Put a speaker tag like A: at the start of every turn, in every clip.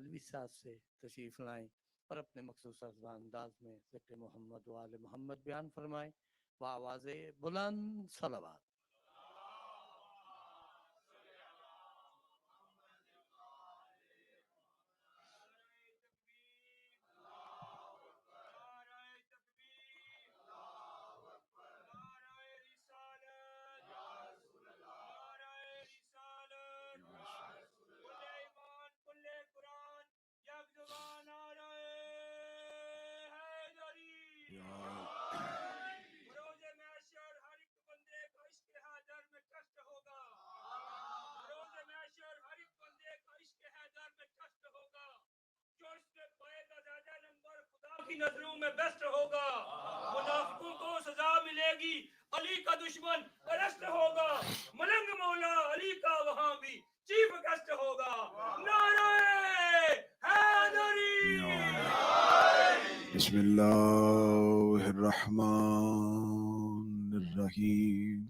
A: مولوی صاحب سے تشریف لائیں اور اپنے مخصوص انداز میں ذکر محمد و آل محمد بیان فرمائیں بآواز بلند صلوات.
B: کی نظروں میں بیسٹ ہوگا منافقوں کو سزا ملے گی علی کا دشمن ارسٹ ہوگا ملنگ مولا علی کا وہاں بھی چیف گیسٹ ہوگا نعرہ حیدری
C: بسم اللہ الرحمن الرحیم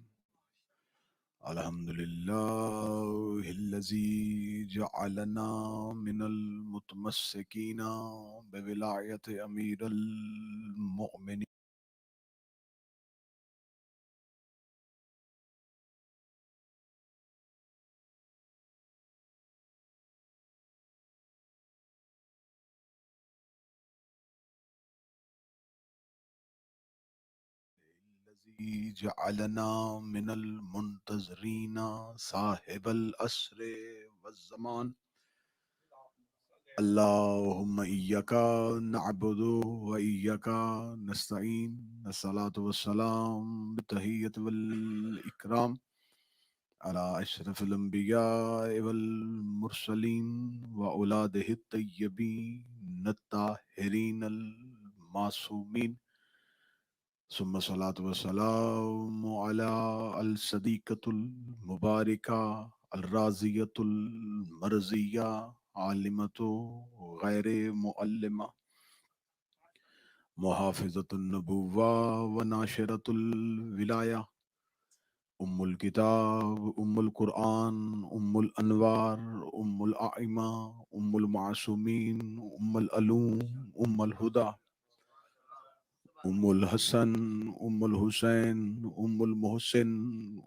C: الحمد للہ الذی جعلنا من المتمسکین بولایت امیر المؤمنین الذي جعلنا من المنتظرين صاحب الأسر والزمان اللهم إياك نعبد وإياك نستعين الصلاة والسلام بالتحية والإكرام على أشرف الأنبياء والمرسلين وأولاده الطيبين الطاهرين المعصومين ثم صلاة والسلام على الصديقة المباركة الرازية المرزية عالمة غير مؤلمة محافظة النبوة وناشرة الولاية أم الكتاب أم القرآن أم الأنوار أم الأئمة أم المعصومين أم العلوم أم الهدى ام الحسن ام الحسین ام المحسن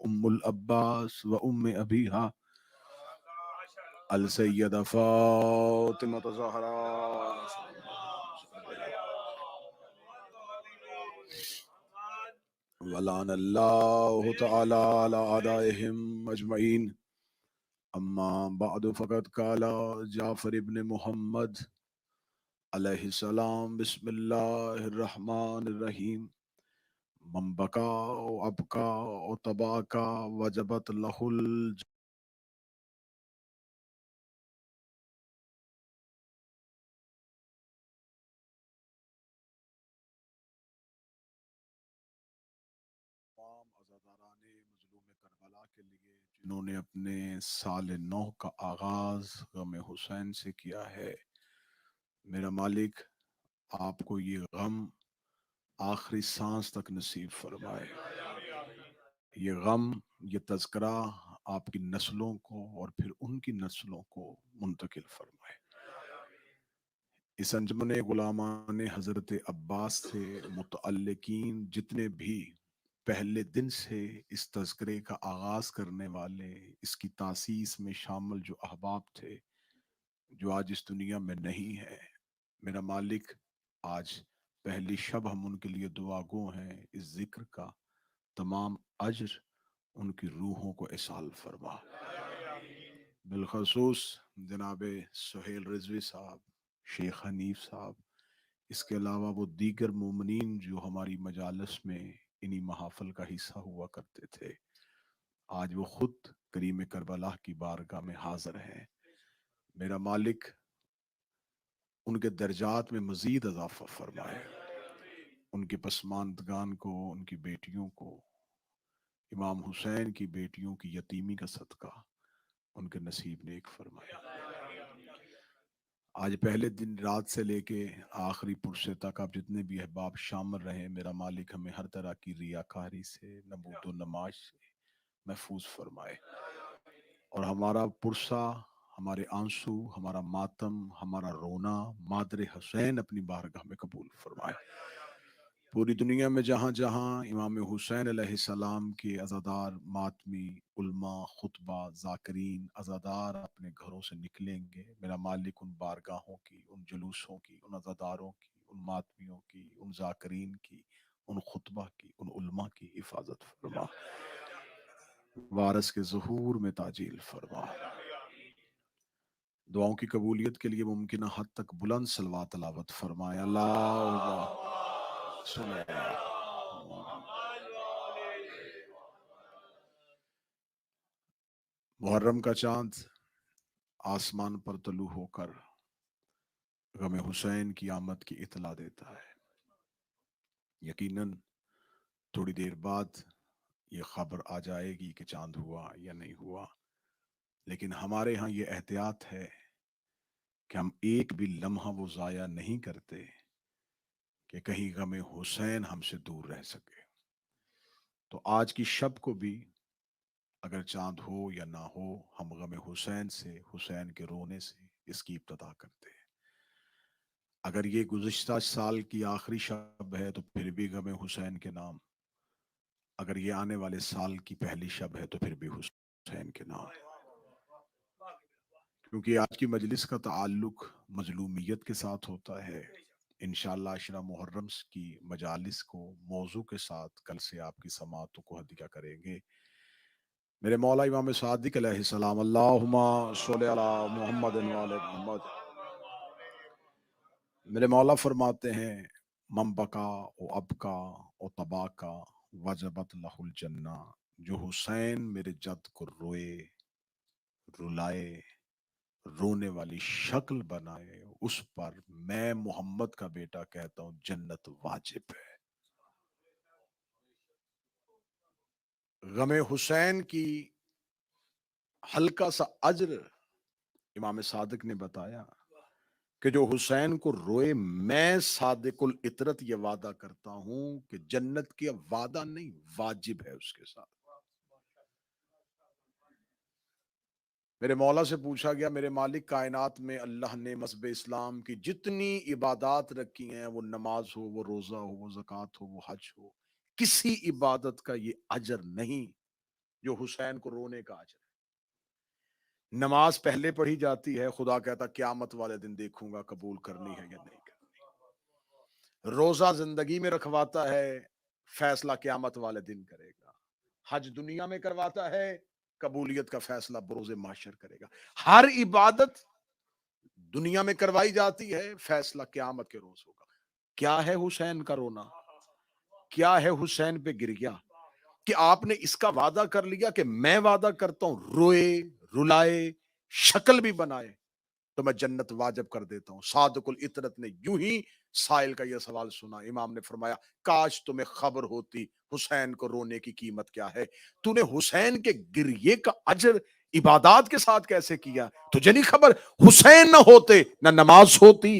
C: ام العباس و ام ابیہا السیدہ فاطمہ زہرا ولعن اللہ تعالی علی اعدائہم اجمعین اما بعد فقد قال جعفر ابن محمد علیہ السلام بسم اللہ الرحمن الرحیم من بکا و ابکا و تباکا وجبت لہ تمام عزاداران مظلوم کربلا کے لیے جنہوں نے اپنے سال نو کا آغاز غم حسین سے کیا ہے. میرا مالک آپ کو یہ غم آخری سانس تک نصیب فرمائے. یہ غم، یہ تذکرہ آپ کی نسلوں کو اور پھر ان کی نسلوں کو منتقل فرمائے. اس انجمن غلامان حضرت عباس سے متعلقین جتنے بھی پہلے دن سے اس تذکرے کا آغاز کرنے والے، اس کی تاسیس میں شامل جو احباب تھے جو آج اس دنیا میں نہیں ہے، میرا مالک آج پہلی شب ہم ان کے لیے دعا گو ہیں. اس ذکر کا تمام اجر ان کی روحوں کو اصال فرما. بالخصوص جناب سہیل رضوی صاحب، شیخ حنیف صاحب، اس کے علاوہ وہ دیگر مومنین جو ہماری مجالس میں انہی محافل کا حصہ ہوا کرتے تھے، آج وہ خود کریم کربلا کی بارگاہ میں حاضر ہیں. میرا مالک ان کے درجات میں مزید اضافہ فرمائے. ان کے پسماندگان کو، ان کی بیٹیوں کو، امام حسین کی بیٹیوں کی یتیمی کا صدقہ ان کے نصیب نیک فرمائے. آج پہلے دن رات سے لے کے آخری پرسے تک آپ جتنے بھی احباب شامل رہے، میرا مالک ہمیں ہر طرح کی ریاکاری سے، نبوت و نماز سے محفوظ فرمائے. اور ہمارا پرسہ، ہمارے آنسو، ہمارا ماتم، ہمارا رونا مادر حسین اپنی بارگاہ میں قبول فرمائے۔ پوری دنیا میں جہاں جہاں امام حسین علیہ السلام کے عزادار ماتمی، علماء، خطبہ، ذاکرین، عزادار اپنے گھروں سے نکلیں گے، میرا مالک ان بارگاہوں کی، ان جلوسوں کی، ان عزاداروں کی، ان ماتمیوں کی، ان ذاکرین کی، ان خطبہ کی، ان علماء کی حفاظت فرما، وارث کے ظہور میں تعجیل فرما۔ دعاؤں کی قبولیت کے لیے ممکنہ حد تک بلند صلوات تلاوت فرمائے۔ اللہ صلی اللہ۔ محرم کا چاند آسمان پر طلوع ہو کر غم حسین کی آمد کی اطلاع دیتا ہے۔ یقیناً تھوڑی دیر بعد یہ خبر آ جائے گی کہ چاند ہوا یا نہیں ہوا، لیکن ہمارے ہاں یہ احتیاط ہے کہ ہم ایک بھی لمحہ وہ ضائع نہیں کرتے کہ کہیں غم حسین ہم سے دور رہ سکے۔ تو آج کی شب کو بھی اگر چاند ہو یا نہ ہو، ہم غم حسین سے، حسین کے رونے سے اس کی ابتدا کرتے ہیں۔ اگر یہ گزشتہ سال کی آخری شب ہے تو پھر بھی غم حسین کے نام، اگر یہ آنے والے سال کی پہلی شب ہے تو پھر بھی حسین کے نام، کیونکہ آج کی مجلس کا تعلق مظلومیت کے ساتھ ہوتا ہے۔ انشاءاللہ عشرہ محرم کی مجالس کو موضوع کے ساتھ کل سے آپ کی سماعتوں کو ہدیہ کریں گے۔ میرے مولا امام صادق علیہ السلام، اللہم صلی علی محمد و علی محمد، میرے مولا فرماتے ہیں من بکا و ابکا و تباکا وجبت لہ الجنہ، جو حسین میرے جد کو روئے، رلائے، رونے والی شکل بنائے، اس پر میں محمد کا بیٹا کہتا ہوں جنت واجب ہے۔ غم حسین کی ہلکا سا اجر امام صادق نے بتایا کہ جو حسین کو روئے، میں صادق العطرت یہ وعدہ کرتا ہوں کہ جنت کی وعدہ نہیں، واجب ہے اس کے ساتھ۔ میرے مولا سے پوچھا گیا، میرے مالک، کائنات میں اللہ نے مذہب اسلام کی جتنی عبادات رکھی ہیں، وہ نماز ہو، وہ روزہ ہو، وہ زکوٰۃ ہو، وہ حج ہو، کسی عبادت کا یہ اجر نہیں جو حسین کو رونے کا اجر ہے۔ نماز پہلے پڑھی جاتی ہے، خدا کہتا قیامت والے دن دیکھوں گا قبول کرنی ہے یا نہیں کرنی۔ روزہ زندگی میں رکھواتا ہے، فیصلہ قیامت والے دن کرے گا۔ حج دنیا میں کرواتا ہے، قبولیت کا فیصلہ بروز محشر کرے گا۔ ہر عبادت دنیا میں کروائی جاتی ہے، فیصلہ قیامت کے روز ہوگا۔ کیا ہے حسین کا رونا؟ کیا ہے حسین پہ گریا؟ کہ آپ نے اس کا وعدہ کر لیا کہ میں وعدہ کرتا ہوں روئے، رلائے، شکل بھی بنائے تو میں جنت واجب کر دیتا ہوں۔ صادق العطرت نے یوں ہی سائل کا یہ سوال سنا، امام نے فرمایا کاش تمہیں خبر ہوتی حسین کو رونے کی قیمت کیا ہے، تو نے حسین کے گریے کا اجر عبادات کے ساتھ کیسے کیا؟ تجھے نہیں خبر حسین نہ ہوتے نہ نماز ہوتی،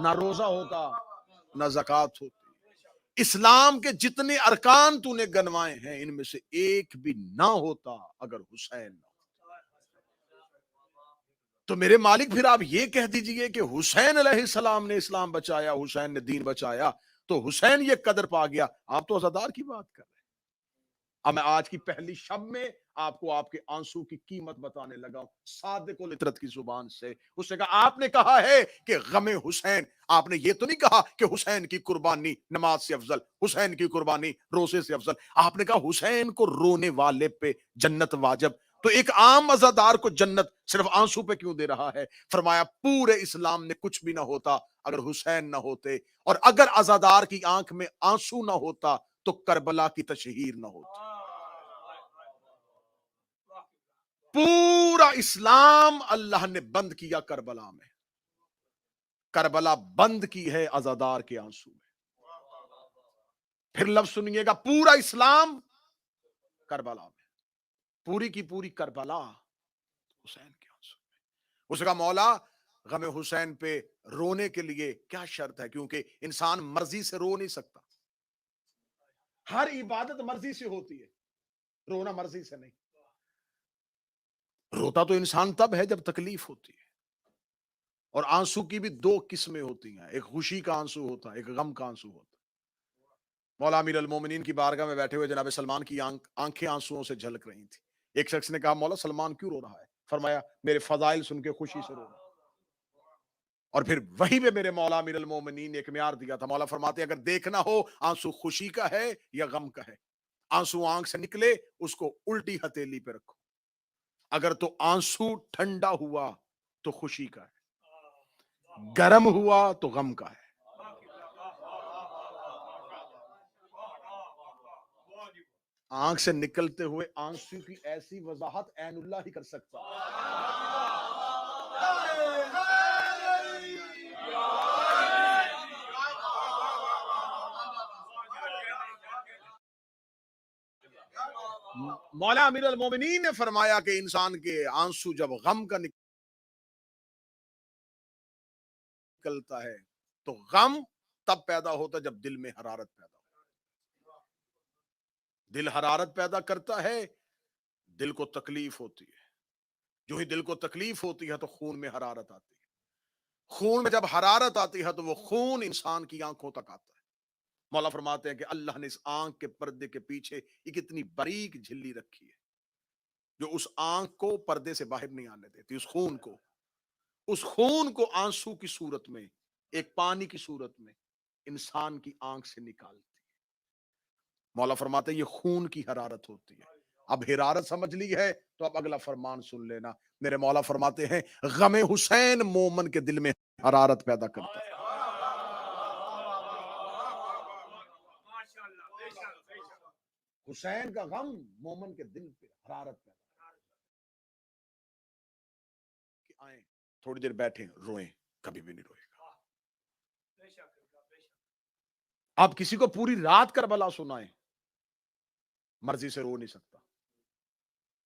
C: نہ روزہ ہوتا، نہ زکوٰۃ ہوتی۔ اسلام کے جتنے ارکان تو نے گنوائے ہیں، ان میں سے ایک بھی نہ ہوتا اگر حسین نہ ہوتا۔ تو میرے مالک پھر آپ یہ کہہ دیجئے کہ حسین علیہ السلام نے اسلام بچایا، حسین نے دین بچایا، تو حسین یہ قدر پا گیا۔ آپ تو عزادار کی بات کر رہے ہیں۔ اب میں آج کی پہلی شب میں آپ کو آپ کے آنسو کی قیمت بتانے لگا ہوں صادق العطرت کی زبان سے۔ اس نے کہا آپ نے کہا ہے کہ غم حسین، آپ نے یہ تو نہیں کہا کہ حسین کی قربانی نماز سے افضل، حسین کی قربانی روزے سے افضل، آپ نے کہا حسین کو رونے والے پہ جنت واجب، تو ایک عام عزادار کو جنت صرف آنسو پہ کیوں دے رہا ہے؟ فرمایا پورے اسلام میں کچھ بھی نہ ہوتا اگر حسین نہ ہوتے، اور اگر عزادار کی آنکھ میں آنسو نہ ہوتا تو کربلا کی تشہیر نہ ہوتی۔ پورا اسلام اللہ نے بند کیا کربلا میں، کربلا بند کی ہے عزادار کے آنسو میں۔ پھر لفظ سنیے گا، پورا اسلام کربلا میں، پوری کی پوری کربلا حسین کے آنسو میں۔ اس کا مولا غم حسین پہ رونے کے لیے کیا شرط ہے؟ کیونکہ انسان مرضی سے رو نہیں سکتا، ہر عبادت مرضی سے ہوتی ہے، رونا مرضی سے نہیں۔ روتا تو انسان تب ہے جب تکلیف ہوتی ہے، اور آنسو کی بھی دو قسمیں ہوتی ہیں، ایک خوشی کا آنسو ہوتا ہے، ایک غم کا آنسو ہوتا ہے۔ مولا امیر المومنین کی بارگاہ میں بیٹھے ہوئے جناب سلمان کی آنکھیں آنسوؤں سے جھلک رہی تھی۔ ایک شخص نے کہا مولا سلمان کیوں رو رہا ہے؟ فرمایا میرے فضائل سن کے خوشی سے رو رہا ہے۔ اور پھر وہی پہ میرے مولا امیر المومنین نے ایک معیار دیا تھا، مولا فرماتے ہیں اگر دیکھنا ہو آنسو خوشی کا ہے یا غم کا ہے، آنسو آنکھ سے نکلے اس کو الٹی ہتھیلی پہ رکھو، اگر تو آنسو ٹھنڈا ہوا تو خوشی کا ہے، گرم ہوا تو غم کا ہے۔ آنکھ سے نکلتے ہوئے آنسو کی ایسی وضاحت عین اللہ ہی کر سکتا ہے۔ مولا امیر المومنین نے فرمایا کہ انسان کے آنسو جب غم کا نکلتا ہے تو غم تب پیدا ہوتا ہے جب دل میں حرارت پیدا ہوتا ہے۔ دل حرارت پیدا کرتا ہے، دل کو تکلیف ہوتی ہے، جو ہی دل کو تکلیف ہوتی ہے تو خون میں حرارت آتی ہے، خون میں جب حرارت آتی ہے تو وہ خون انسان کی آنکھوں تک آتا ہے۔ مولا فرماتے ہیں کہ اللہ نے اس آنکھ کے پردے کے پیچھے ایک اتنی باریک جھلی رکھی ہے جو اس آنکھ کو پردے سے باہر نہیں آنے دیتی، اس خون کو آنسو کی صورت میں، ایک پانی کی صورت میں انسان کی آنکھ سے نکالتی ہے۔ مولا فرماتے ہیں یہ خون کی حرارت ہوتی ہے۔ اب حرارت سمجھ لی ہے تو اب اگلا فرمان سن لینا۔ میرے مولا فرماتے ہیں غم حسین مومن کے دل میں حرارت پیدا کرتا ہے۔ حسین کا غم مومن کے دل پہ حرارت پیدا کہ آئیں تھوڑی دیر بیٹھیں روئیں، کبھی بھی نہیں روئے گا۔ آپ کسی کو پوری رات کربلا سنائیں مرضی سے رو نہیں سکتا۔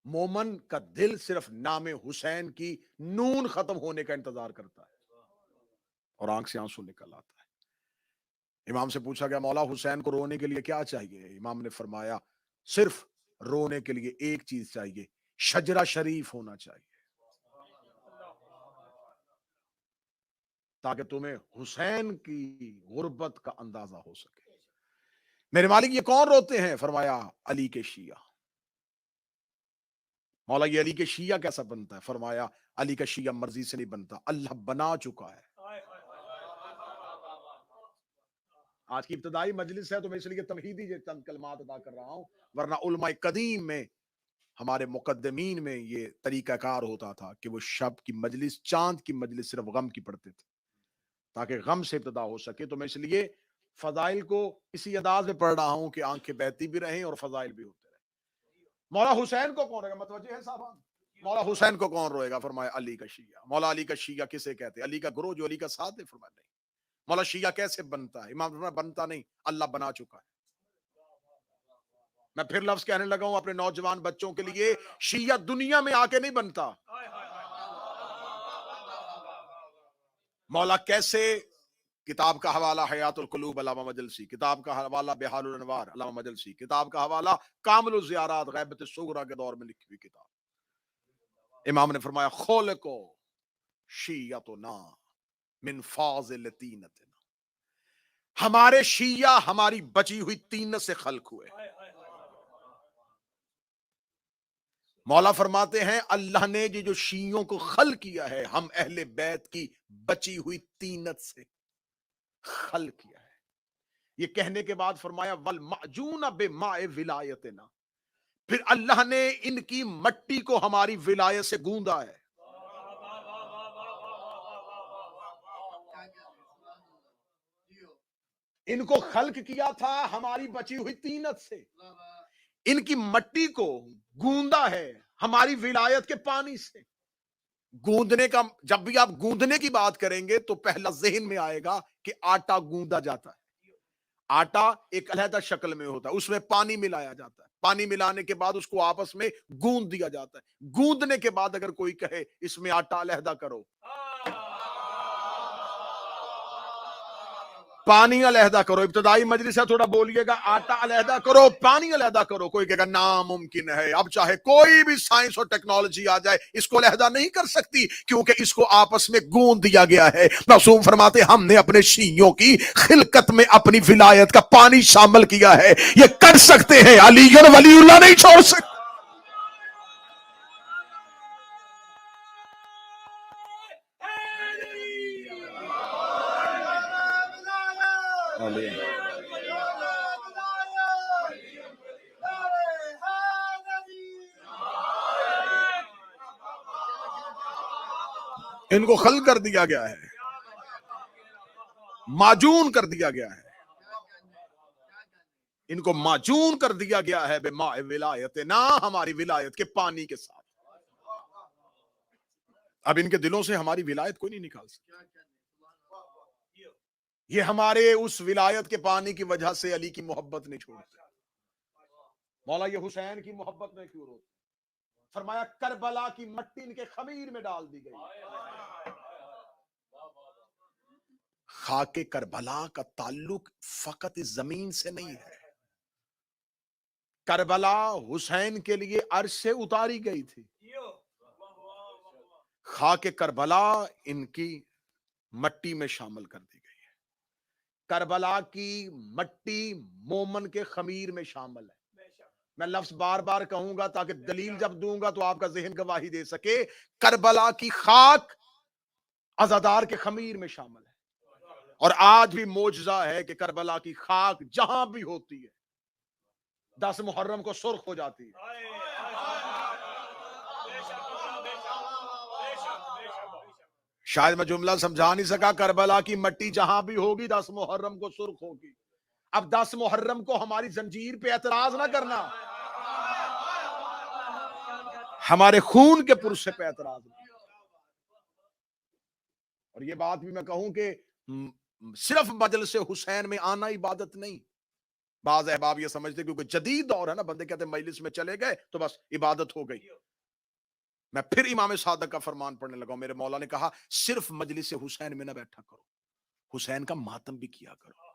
C: مومن کا دل صرف نام حسین کی نون ختم ہونے کا انتظار کرتا ہے اور آنکھ سے آنسو نکل آتا ہے۔ امام سے پوچھا گیا مولا حسین کو رونے کے لیے کیا چاہیے؟ امام نے فرمایا صرف رونے کے لیے ایک چیز چاہیے، شجرہ شریف ہونا چاہیے، تاکہ تمہیں حسین کی غربت کا اندازہ ہو سکے۔ میرے مالک یہ کون روتے ہیں؟ فرمایا علی کے شیعہ۔ مولا یہ علی کے شیعہ کیسا بنتا ہے؟ فرمایا علی کا شیعہ مرضی سے نہیں بنتا، اللہ بنا چکا ہے۔ آج کی ابتدائی مجلس ہے تو میں اس لیے تمہیدی چند کلمات ادا کر رہا ہوں، ورنہ علماء قدیم میں ہمارے مقدمین میں یہ طریقہ کار ہوتا تھا کہ وہ شب کی مجلس، چاند کی مجلس صرف غم کی پڑھتے تھے تاکہ غم سے ابتدا ہو سکے۔ تو میں اس لیے فضائل کو اسی انداز میں پڑھ رہا ہوں کہ آنکھیں بہتی بھی رہیں اور فضائل بھی ہوتے رہیں۔ مولا حسین کو کون روئے گا؟ متوجہ ہے صاحب؟ مولا حسین کو کون روئے گا؟ فرمایا علی کا شیعہ۔ مولا علی کا شیعہ کسے کہتے ہیں؟ علی کا گروہ جو علی کا ساتھ ہے۔ فرمایا نہیں۔ مولا شیعہ کیسے بنتا ہے؟ امام فرمایا بنتا نہیں، اللہ بنا چکا ہے۔ میں پھر لفظ کہنے لگا ہوں اپنے نوجوان بچوں کے لیے، شیعہ دنیا میں آ کے نہیں بنتا۔ مولا کیسے؟ کتاب کا حوالہ حیات القلوب علامہ مجلسی، کتاب کا حوالہ بحال الانوار علامہ مجلسی، کتاب کا حوالہ کامل الزیارات غیبت الصغریٰ کے دور میں لکھی ہوئی کتاب۔ امام نے فرمایا خولکو شیعتنا من فاضل طینتنا، ہمارے شیعہ ہماری بچی ہوئی طینت سے خلق ہوئے۔ مولا فرماتے ہیں اللہ نے جو شیعوں کو خلق کیا ہے، ہم اہل بیت کی بچی ہوئی طینت سے خلق کیا ہے۔ یہ کہنے کے بعد فرمایا والمعجون بماء ولایتنا، پھر اللہ نے ان کی مٹی کو ہماری ولایت سے گوندا ہے۔ ان کو خلق کیا تھا ہماری بچی ہوئی طینت سے، ان کی مٹی کو گوندا ہے ہماری ولایت کے پانی سے۔ گوندنے کا، جب بھی آپ گوندنے کی بات کریں گے تو پہلا ذہن میں آئے گا کہ آٹا گوندا جاتا ہے۔ آٹا ایک علیحدہ شکل میں ہوتا ہے، اس میں پانی ملایا جاتا ہے، پانی ملانے کے بعد اس کو آپس میں گوند دیا جاتا ہے۔ گوندنے کے بعد اگر کوئی کہے اس میں آٹا علیحدہ کرو پانی علیحدہ کرو. ابتدائی مجلس ہے, تھوڑا بولیے گا. آٹا علیحدہ کرو, پانی علیحدہ کرو. کوئی کہے گا ناممکن ہے. اب چاہے کوئی بھی سائنس اور ٹیکنالوجی آ جائے, اس کو علیحدہ نہیں کر سکتی, کیونکہ اس کو آپس میں گوندھ دیا گیا ہے. معصوم فرماتے ہم نے اپنے شیعوں کی خلقت میں اپنی ولایت کا پانی شامل کیا ہے. یہ کر سکتے ہیں, علی اور ولی اللہ نہیں چھوڑ سکتے. ان کو خل کر دیا گیا ہے, معجون کر دیا گیا ہے. ان کو معجون کر دیا گیا ہے بے ماء ولایت نا, ہماری ولایت کے پانی کے ساتھ. اب ان کے دلوں سے ہماری ولایت کوئی نہیں نکال سکتا. یہ ہمارے اس ولایت کے پانی کی وجہ سے علی کی محبت نہیں چھوڑتے. مولا یہ حسین کی محبت میں کیوں روتے؟ فرمایا کربلا کی مٹی ان کے خمیر میں ڈال دی گئی. خاک کربلا کا تعلق فقط اس زمین سے نہیں ہے. کربلا حسین کے لیے عرش سے اتاری گئی تھی. خاک کربلا ان کی مٹی میں شامل کر دی گئی ہے. کربلا کی مٹی مومن کے خمیر میں شامل ہے. میں لفظ بار بار کہوں گا تاکہ دلیل جب دوں گا تو آپ کا ذہن گواہی دے سکے. کربلا کی خاک عزادار کے خمیر میں شامل ہے. اور آج بھی معجزہ ہے کہ کربلا کی خاک جہاں بھی ہوتی ہے 10 محرم کو سرخ ہو جاتی ہے. شاید میں جملہ سمجھا نہیں سکا. کربلا کی مٹی جہاں بھی ہوگی 10 محرم کو سرخ ہوگی. اب 10 محرم کو ہماری زنجیر پہ اعتراض نہ کرنا, ہمارے خون کے پرسے پہ اعتراض نہ. اور یہ بات بھی میں کہوں کہ صرف مجلس حسین میں آنا عبادت نہیں. بعض احباب یہ سمجھتے کیونکہ جدید دور ہے نا, بندے کہتے ہیں مجلس میں چلے گئے تو بس عبادت ہو گئی. میں پھر امام صادق کا فرمان پڑھنے لگا. میرے مولا نے کہا صرف مجلس حسین میں نہ بیٹھا کرو, حسین کا ماتم بھی کیا کرو.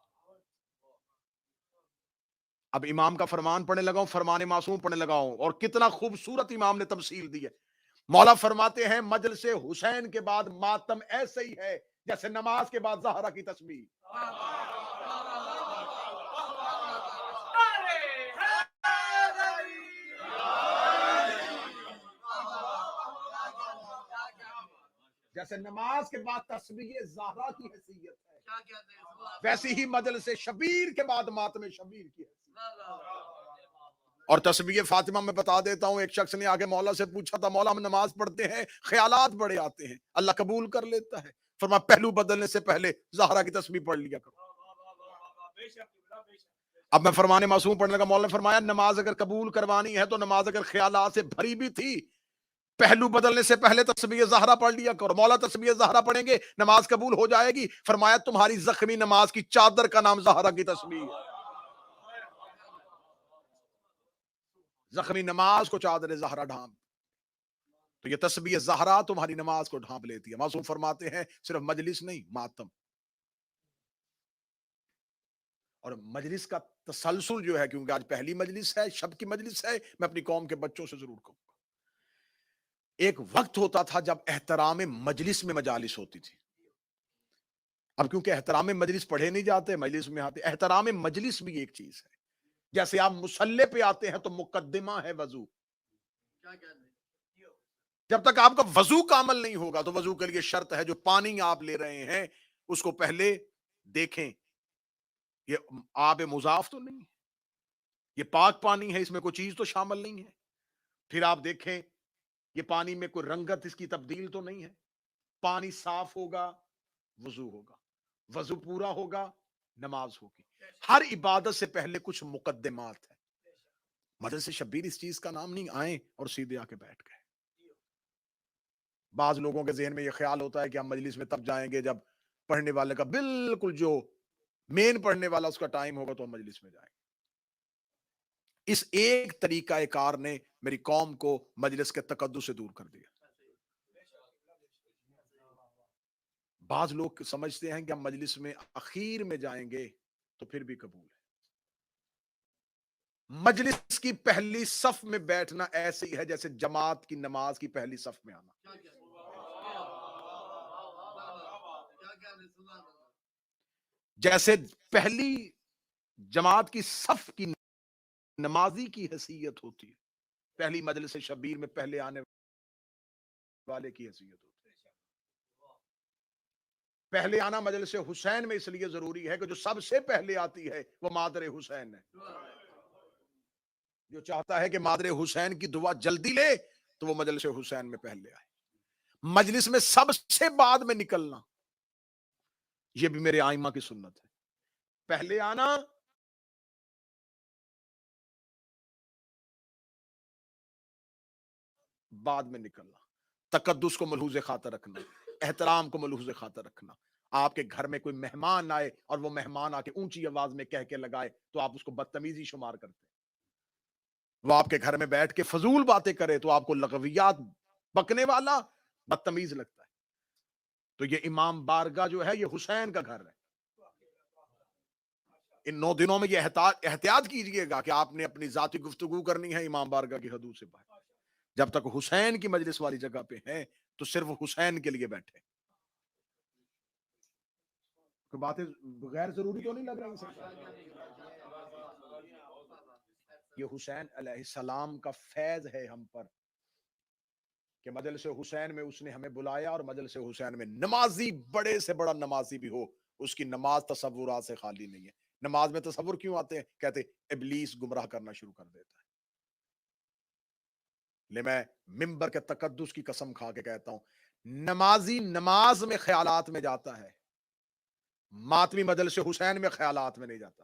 C: اب امام کا فرمان پڑھنے لگا ہوں, فرمان معصوم پڑھنے لگا ہوں, اور کتنا خوبصورت امام نے تمثیل دی ہے. مولا فرماتے ہیں مجلس حسین کے بعد ماتم ایسے ہی ہے جیسے نماز کے بعد زہرا کی تسبیح. جیسے نماز کے بعد تسبیح زہرا کی حیثیت ہے, ویسی ہی مجلس شبیر کے بعد ماتم شبیر کی حیثیت. اور تسبیح فاطمہ میں بتا دیتا ہوں, ایک شخص نے آگے مولا سے پوچھا تھا, مولا ہم نماز پڑھتے ہیں خیالات بڑے آتے ہیں, اللہ قبول کر لیتا ہے. فرمایا پہلو بدلنے سے پہلے زہرا کی تسبیح پڑھ لیا کرو. اب میں فرمان معصوم پڑھنے کا, مولا نے فرمایا نماز اگر قبول کروانی ہے تو نماز اگر خیالات سے بھری بھی تھی, پہلو بدلنے سے پہلے تسبیح زہرا پڑھ لیا کرو. مولا تسبیح زہرا پڑھیں گے نماز قبول ہو جائے گی. فرمایا تمہاری زخمی نماز کی چادر کا نام زہرا کی تسبیح. زخمی نماز کو چادر زہرا ڈھانپ, تو یہ تسبیح زہرا تمہاری نماز کو ڈھانپ لیتی ہے. معصوم فرماتے ہیں صرف مجلس نہیں, ماتم. اور مجلس کا تسلسل جو ہے, کیونکہ آج پہلی مجلس ہے, شب کی مجلس ہے, میں اپنی قوم کے بچوں سے ضرور کہوں گا. ایک وقت ہوتا تھا جب احترام مجلس میں مجالس ہوتی تھی. اب کیونکہ احترام مجلس پڑھے نہیں جاتے, مجلس میں آتے. احترام مجلس بھی ایک چیز ہے. جیسے آپ مصلی پہ آتے ہیں تو مقدمہ ہے وضو. جب تک آپ کا وضو کامل نہیں ہوگا تو وضو کے لیے شرط ہے جو پانی آپ لے رہے ہیں اس کو پہلے دیکھیں, یہ آب مضاف تو نہیں, یہ پاک پانی ہے, اس میں کوئی چیز تو شامل نہیں ہے. پھر آپ دیکھیں یہ پانی میں کوئی رنگت اس کی تبدیل تو نہیں ہے. پانی صاف ہوگا وضو ہوگا, وضو پورا ہوگا نماز ہوگی. ہر عبادت سے پہلے کچھ مقدمات ہیں. مجلس شبیر اس چیز کا نام نہیں, آئیں اور سیدھے آ کے بیٹھ گئے. بعض لوگوں کے ذہن میں یہ خیال ہوتا ہے کہ ہم مجلس میں تب جائیں گے جب پڑھنے والے کا بالکل جو مین پڑھنے والا اس کا ٹائم ہوگا تو ہم مجلس میں جائیں گے. اس ایک طریقہ کار نے میری قوم کو مجلس کے تقدس سے دور کر دیا. بعض لوگ سمجھتے ہیں کہ ہم مجلس میں اخیر میں جائیں گے تو پھر بھی قبول ہے. مجلس کی پہلی صف میں بیٹھنا ایسے ہی ہے جیسے جماعت کی نماز کی پہلی صف میں آنا. جیسے پہلی جماعت کی صف کی نمازی کی حیثیت ہوتی ہے، پہلی مجلس شبیر میں پہلے آنے والے کی حیثیت ہوتی ہے. پہلے آنا مجلس حسین میں اس لیے ضروری ہے کہ جو سب سے پہلے آتی ہے وہ مادر حسین ہے. جو چاہتا ہے کہ مادر حسین کی دعا جلدی لے تو وہ مجلس حسین میں پہلے آئے. مجلس میں سب سے بعد میں نکلنا یہ بھی میرے آئمہ کی سنت ہے. پہلے آنا بعد میں نکلنا. تقدس کو ملحوظ خاطر رکھنا، احترام کو ملحوظ خاطر رکھنا. آپ کے گھر میں کوئی مہمان آئے اور وہ مہمان آ کے اونچی آواز میں کہہ کے لگائے تو آپ اس کو بدتمیزی شمار کرتے. وہ آپ کے گھر میں بیٹھ کے فضول باتیں کرے تو آپ کو لغویات بکنے والا بدتمیز لگتا ہے. تو یہ امام بارگاہ جو ہے یہ حسین کا گھر ہے. ان 9 دنوں میں یہ احتیاط کیجئے گا کہ آپ نے اپنی ذاتی گفتگو کرنی ہے امام بارگاہ کی حدود سے باہر. جب تک حسین کی مجلس والی جگہ پہ ہیں تو صرف حسین کے لیے بیٹھے. کوئی باتیں غیر ضروری تو نہیں لگ رہی؟ یہ حسین علیہ السلام کا فیض ہے ہم پر کہ مجلس حسین میں اس نے ہمیں بلایا، اور مجلس حسین میں نمازی بڑے سے بڑا نمازی بھی ہو اس کی نماز تصورات سے خالی نہیں ہے. نماز میں تصور کیوں آتے ہیں؟ کہتے ابلیس گمراہ کرنا شروع کر دیتا ہے. لے میں منبر کے تقدس کی قسم کھا کے کہتا ہوں، نمازی نماز میں خیالات میں جاتا ہے، ماتمی مجلس حسین میں خیالات میں نہیں جاتا.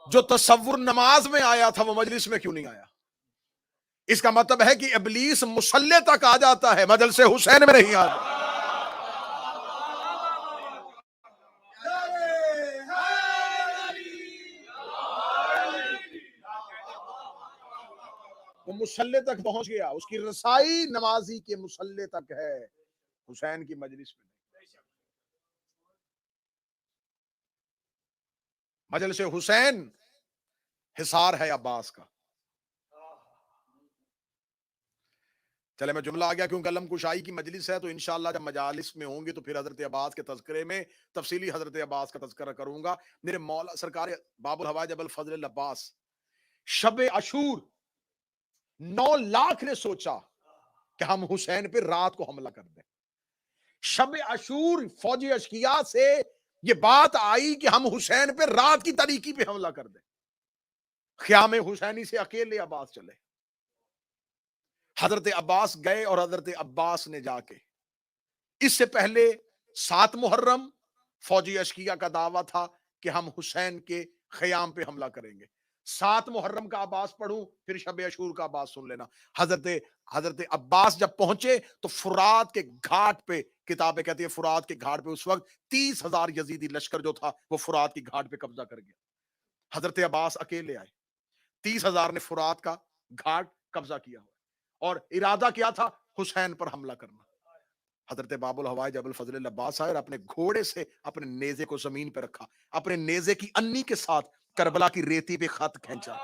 C: جو تصور نماز میں آیا تھا وہ مجلس میں کیوں نہیں آیا؟ اس کا مطلب ہے کہ ابلیس مصلی تک آ جاتا ہے، مجلس حسین میں نہیں آتا. وہ مصلی تک پہنچ گیا، اس کی رسائی نمازی کے مصلی تک ہے، حسین کی مجلس میں. مجلس حسین حصار ہے عباس کا. چلے میں جملہ آ گیا کیونکہ علم کشائی کی مجلس ہے، تو انشاءاللہ جب مجالس میں ہوں گی تو پھر حضرت عباس کے تذکرے میں تفصیلی حضرت عباس کا تذکرہ کروں گا. میرے مولا سرکار باب الحوائج ابو الفضل العباس شب عاشور 9 لاکھ نے سوچا کہ ہم حسین پہ رات کو حملہ کر دیں. شب عاشور فوجی اشقیاء سے یہ بات آئی کہ ہم حسین پہ رات کی تاریکی پہ حملہ کر دیں. خیام حسینی سے اکیلے عباس چلے. حضرت عباس گئے اور حضرت عباس نے جا کے اس سے پہلے 7 محرم فوجی اشقیاء کا دعویٰ تھا کہ ہم حسین کے خیام پہ حملہ کریں گے. 7 محرم کا عباس پڑھوں پھر شب عاشور کا عباس سن لینا. حضرت عباس جب پہنچے تو فرات کے گھاٹ پہ، کتابیں کہتی ہے فرات کے گھاٹ پہ اس وقت 30,000 یزیدی لشکر جو تھا وہ فرات کی گھاٹ پہ قبضہ کر گیا. حضرت عباس اکیلے آئے، 30,000 نے فرات کا گھاٹ قبضہ کیا اور ارادہ کیا تھا حسین پر حملہ کرنا. حضرت باب الحوائج ابو الفضل العباس آئے اور اپنے گھوڑے سے اپنے نیزے کو زمین پہ رکھا، اپنے نیزے کی انی کے ساتھ کربلا کی ریتی پہ خط کھینچا.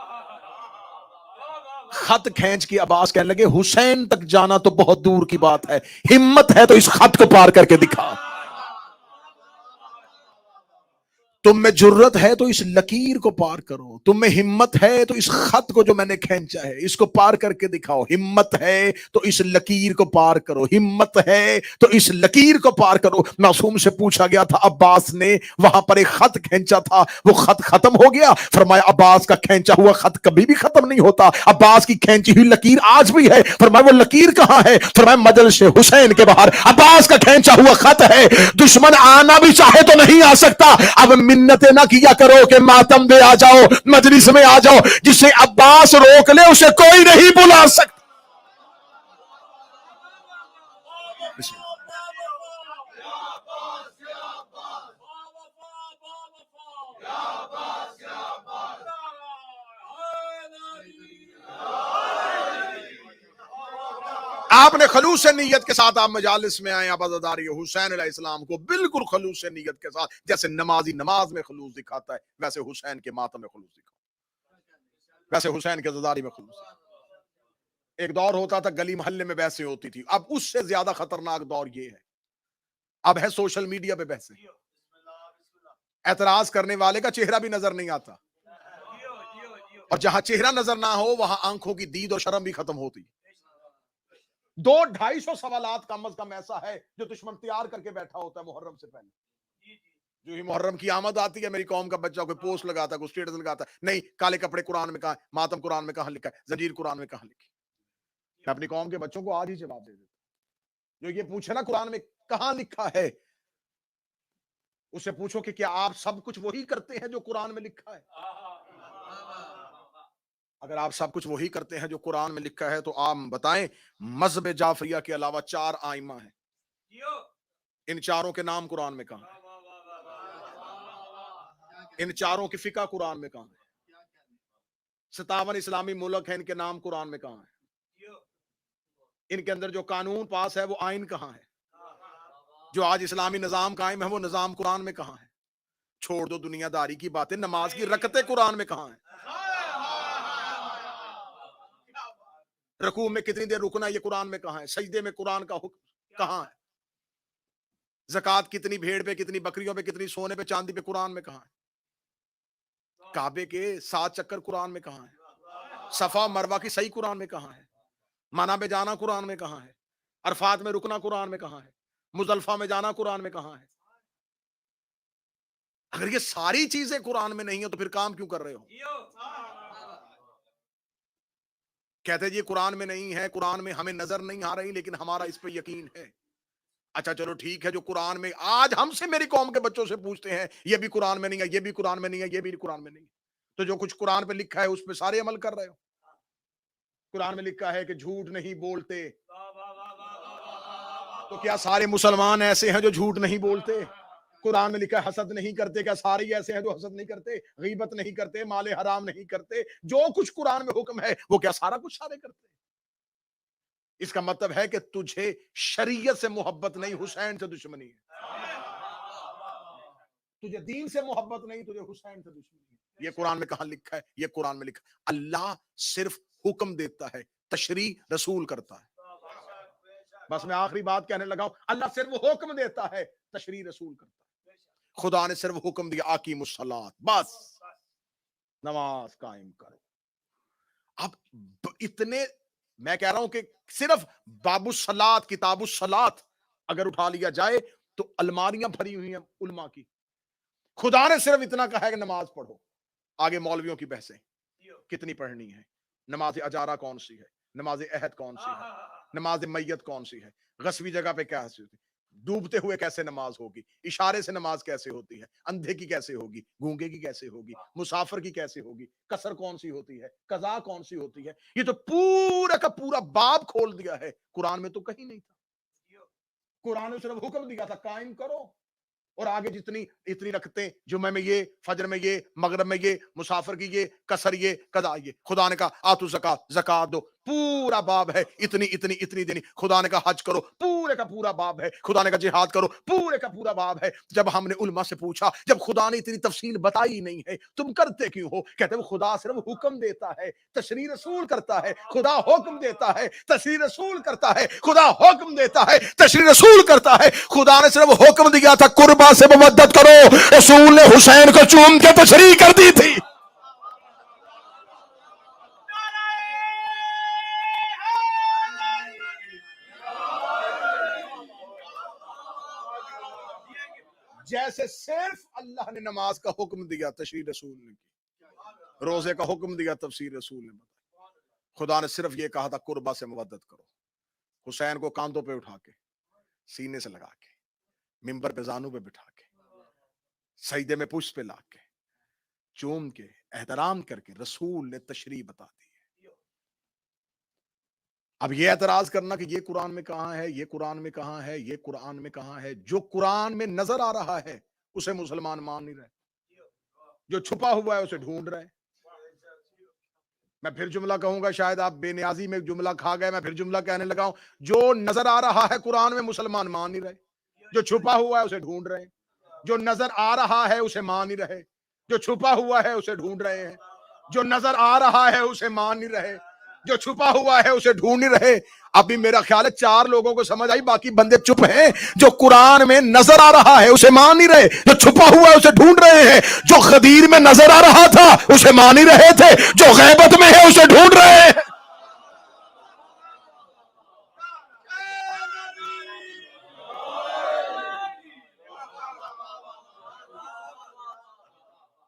C: خط کھینچ کے عباس کہنے لگے حسین تک جانا تو بہت دور کی بات ہے، ہمت ہے تو اس خط کو پار کر کے دکھا. تم میں جرت ہے تو اس لکیر کو پار کرو، تم میں ہمت ہے تو اس خط کو جو میں نے کھینچا ہے اس کو پار کر کے دکھاؤ. ہمت ہے تو اس لکیر کو پار کرو، ہمت ہے تو اس لکیر کو پار کرو. معصوم سے پوچھا گیا تھا، عباس نے وہاں پر ایک خط کھینچا تھا، وہ خط ختم ہو گیا؟ فرمایا عباس کا کھینچا ہوا خط کبھی بھی ختم نہیں ہوتا، عباس کی کھینچی ہوئی لکیر آج بھی ہے. فرمایا وہ لکیر کہاں ہے؟ فرمایا مجلس حسین کے باہر عباس کا کھینچا ہوا خط ہے. دشمن آنا بھی چاہے تو نہیں آ سکتا. اب منتیں نہ کیا کرو کہ ماتم میں آ جاؤ، مجلس میں آ جاؤ. جسے عباس روک لے اسے کوئی نہیں بلا سکتا. آپ نے خلوص نیت کے ساتھ آپ مجالس میں آئے، آپ عزاداری حسین علیہ السلام کو بالکل خلوص نیت کے ساتھ، جیسے نمازی نماز میں خلوص دکھاتا ہے ویسے حسین کے ماتم میں خلوص دکھاتا، ویسے حسین کے عزاداری میں خلوص دکھاتا۔ ایک دور ہوتا تھا گلی محلے میں بحثیں ہوتی تھی، اب اس سے زیادہ خطرناک دور یہ ہے، اب ہے سوشل میڈیا پہ بحثیں، اعتراض کرنے والے کا چہرہ بھی نظر نہیں آتا، اور جہاں چہرہ نظر نہ ہو وہاں آنکھوں کی دید اور شرم بھی ختم ہوتی۔ 200-250 سوالات کم از کم ایسا ہے جو دشمن تیار کر کے بیٹھا ہوتا ہے محرم سے پہلے۔ جو ہی محرم کی آمد آتی ہے، میری قوم کا بچہ کوئی پوسٹ لگاتا ہے، کوئی سٹیٹس لگاتا ہے، نہیں کالے کپڑے قرآن میں کہاں ہے، ماتم قرآن میں کہاں لکھا ہے، زنجیر قرآن میں کہاں لکھی ہے۔ میں اپنی قوم کے بچوں کو آج ہی جواب دے دیتا ہوں، جو یہ پوچھے نا قرآن میں کہاں لکھا ہے، اس سے پوچھو کہ کیا آپ سب کچھ وہی کرتے ہیں جو قرآن میں لکھا ہے؟ اگر آپ سب کچھ وہی کرتے ہیں جو قرآن میں لکھا ہے تو آپ بتائیں مذہب جعفریہ کے علاوہ 4 آئمہ ہیں، ان چاروں کے نام قرآن میں کہاں ہیں؟ ان چاروں کی فقہ قرآن میں کہاں ہے؟ 57 اسلامی ملک ہیں، ان کے نام قرآن میں کہاں ہے؟ ان کے اندر جو قانون پاس ہے وہ آئین کہاں ہے؟ جو آج اسلامی نظام قائم ہے وہ نظام قرآن میں کہاں ہے؟ چھوڑ دو دنیا داری کی باتیں، نماز کی رکعتیں قرآن میں کہاں ہیں؟ رکوع میں کتنی دیر رکنا یہ قرآن میں کہاں ہے؟ سجدے میں قرآن کا حکم کہاں ہے؟ زکوٰۃ کتنی بھیڑ پہ، کتنی بکریوں پہ، کتنی سونے پہ چاندی پہ قرآن میں کہاں ہے؟ کعبے کے 7 چکر قرآن میں کہاں ہے؟ صفا مروہ کی صحیح قرآن میں کہاں ہے؟ منی پہ جانا قرآن میں کہاں ہے؟ عرفات میں رکنا قرآن میں کہاں ہے؟ مزدلفہ میں جانا قرآن میں کہاں ہے؟ اگر یہ ساری چیزیں قرآن میں نہیں ہیں تو پھر کام کیوں کر رہے ہو؟ کہتے جی قرآن میں نہیں ہے، قرآن میں ہمیں نظر نہیں آ رہی لیکن ہمارا اس پہ یقین ہے۔ اچھا چلو ٹھیک ہے، جو قرآن میں آج ہم سے میری قوم کے بچوں سے پوچھتے ہیں یہ بھی قرآن میں نہیں ہے، یہ بھی قرآن میں نہیں ہے، یہ بھی قرآن میں نہیں ہے، تو جو کچھ قرآن پہ لکھا ہے اس پہ سارے عمل کر رہے ہو؟ قرآن میں لکھا ہے کہ جھوٹ نہیں بولتے، تو کیا سارے مسلمان ایسے ہیں جو جھوٹ نہیں بولتے؟ قرآن میں لکھا ہے حسد نہیں کرتے، کیا سارے ہی ایسے ہیں جو حسد نہیں کرتے؟ غیبت نہیں کرتے، مال حرام نہیں کرتے، جو کچھ قرآن میں حکم ہے وہ کیا سارا کچھ سارے کرتے؟ اس کا مطلب ہے کہ تجھے شریعت سے محبت نہیں، حسین سے دشمنی ہے، تجھے دین سے محبت نہیں، تجھے حسین سے دشمنی ہے۔ یہ قرآن میں کہاں لکھا ہے؟ یہ قرآن میں لکھا ہے۔ اللہ صرف حکم دیتا ہے، تشریع رسول کرتا ہے۔ بس میں آخری بات کہنے لگا ہوں، اللہ صرف حکم دیتا ہے، تشریع رسول کرتا ہے۔ خدا نے صرف حکم دیا اقیموا الصلاۃ، بس نماز قائم کرو۔ اب اتنے میں کہہ رہا ہوں کہ صرف باب الصلاۃ، کتاب الصلاۃ اگر اٹھا لیا جائے تو الماریاں بھری ہوئی ہیں علماء کی۔ خدا نے صرف اتنا کہا ہے کہ نماز پڑھو، آگے مولویوں کی بحثیں کتنی پڑھنی ہے، نماز اجارہ کون سی ہے، نماز عہد کون سی ہے، نماز میت کون سی ہے، غصبی جگہ پہ کیا ہوتی ہے، ڈوبتے ہوئے کیسے نماز ہوگی، اشارے سے نماز کیسے ہوتی ہے، اندھے کی کیسے ہوگی، گونگے کی کیسے ہوگی، مسافر کی کیسے ہوگی، قصر کون سی ہوتی ہے، قضا کون سی ہوتی ہے، یہ تو پورا کا پورا باب کھول دیا ہے۔ قرآن میں تو کہیں نہیں تھا، قرآن نے صرف حکم دیا تھا قائم کرو، اور آگے جتنی اتنی رکھتے، جمعہ میں یہ، فجر میں یہ، مغرب میں یہ، مسافر کی یہ، قصر یہ، قضا یہ۔ خدا نے کہا آتو زکات، زکات دو، پورا باب ہے، اتنی اتنی اتنی دینی۔ خدا نے کہا حج کرو، پورے کا پورا باب ہے۔ خدا نے کہا جہاد کرو، پورے کا پورا باب ہے۔ جب ہم نے علماء سے پوچھا، جب خدا نے اتنی تفصیل بتائی نہیں ہے تم کرتے کیوں ہو؟ کہتے ہیں خدا صرف حکم دیتا ہے، تشریع رسول کرتا ہے۔ خدا حکم دیتا ہے، تشریع رسول کرتا ہے۔ خدا حکم دیتا ہے، تشریع رسول کرتا ہے۔ خدا نے صرف حکم دیا تھا قربا سے مودت کرو، رسول نے حسین کو چوم کے تشریع کر دی تھی۔ جیسے صرف اللہ نے نماز کا حکم دیا، تشریع رسول نے کی، روزے کا حکم دیا، تفسیر رسول نے بتائی۔ خدا نے صرف یہ کہا تھا قربا سے مودت کرو۔ حسین کو کاندھوں پہ اٹھا کے، سینے سے لگا کے، منبر پہ زانوں پہ بٹھا کے، سجدے میں پشت پہ لا کے، چوم کے، احترام کر کے رسول نے تشریع بتا دی۔ اب یہ اعتراض کرنا کہ یہ قرآن میں کہاں ہے، یہ قرآن میں کہاں ہے، یہ قرآن میں کہاں ہے، جو قرآن میں نظر آ رہا ہے اسے مسلمان مان نہیں رہے، جو چھپا ہوا ہے اسے ڈھونڈ رہے۔ میں پھر جملہ کہوں گا، شاید آپ بے نیازی میں جملہ کھا گئے، میں پھر جملہ کہنے لگا ہوں. جو نظر آ رہا ہے قرآن میں مسلمان مان نہیں رہے، جو چھپا ہوا ہے اسے ڈھونڈ رہے ہیں. جو نظر آ رہا ہے اسے مان نہیں رہے، جو چھپا ہوا ہے اسے ڈھونڈ رہے ہیں. جو نظر آ رہا ہے اسے مان نہیں رہے، جو چھپا ہوا ہے اسے ڈھونڈ نہیں رہے. ابھی میرا خیال ہے 4 لوگوں کو سمجھ آئی، باقی بندے چپ ہیں. جو قرآن میں نظر آ رہا ہے اسے مان نہیں رہے، جو چھپا ہوا ہے اسے ڈھونڈ رہے ہیں. جو غدیر میں نظر آ رہا تھا اسے مان نہیں رہے تھے، جو غیبت میں ہے اسے ڈھونڈ رہے ہیں.